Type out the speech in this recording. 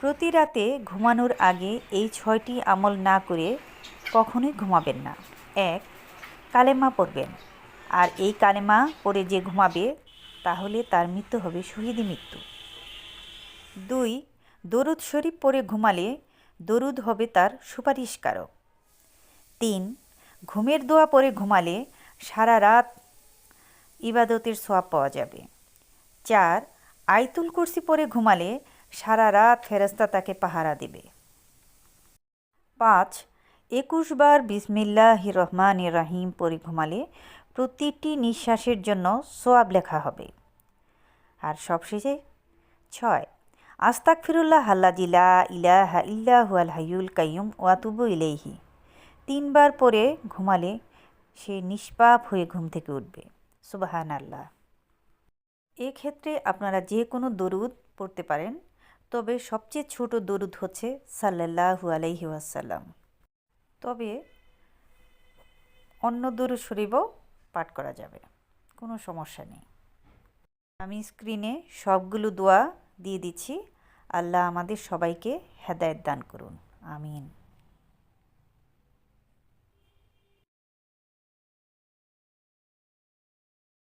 প্রতি রাতে ঘুমানোর আগে এই 6টি আমল না করে কখনোই ঘুমাবেন না। 1. কালেমা পড়বেন। আর এই কালেমা পড়ে যে ঘুমাবে তাহলে তার মৃত্যু হবে শহীদি মৃত্যু। 2. দরুদ শরীফ পড়ে ঘুমালে দরুদ হবে তার সুপারিশকারক। 3. ঘুমের দোয়া পড়ে ঘুমালে সারা রাত ইবাদতের সওয়াব পাওয়া যাবে। 4. আয়াতুল কুরসি পড়ে ঘুমালে সারা রাত ফেরেশতা তাকে পাহারা দেবে। 5. 21 বার বিসমিল্লাহির রহমানির রহিম পড়ে ঘুমালে প্রতিটি নিঃশ্বাসের জন্য সওয়াব লেখা হবে। আর সবশেষে 6. আস্তাগফিরুল্লাহ আল্লাযী লা ইলাহা ইল্লা হুয়াল হাইয়ুল কাইয়্যুম ওয়া আতুবু ইলাইহি 3 বার পড়ে ঘুমালে সে নিষ্পাপ হয়ে ঘুম থেকে উঠবে। সুবহানাল্লাহ। এক্ষেত্রে আপনারা যে কোনো দরুদ পড়তে পারেন, তবে সবচেয়ে ছোট দরুদ হচ্ছে সাল্লাল্লাহু আলাইহি ওয়াসাল্লাম। তবে অন্য দরুদ শরীফও পাঠ করা যাবে, কোনো সমস্যা নেই। আমি স্ক্রিনে সবগুলো দোয়া দিয়ে দিচ্ছি। আল্লাহ আমাদের সবাইকে হেদায়েত দান করুন। আমিন।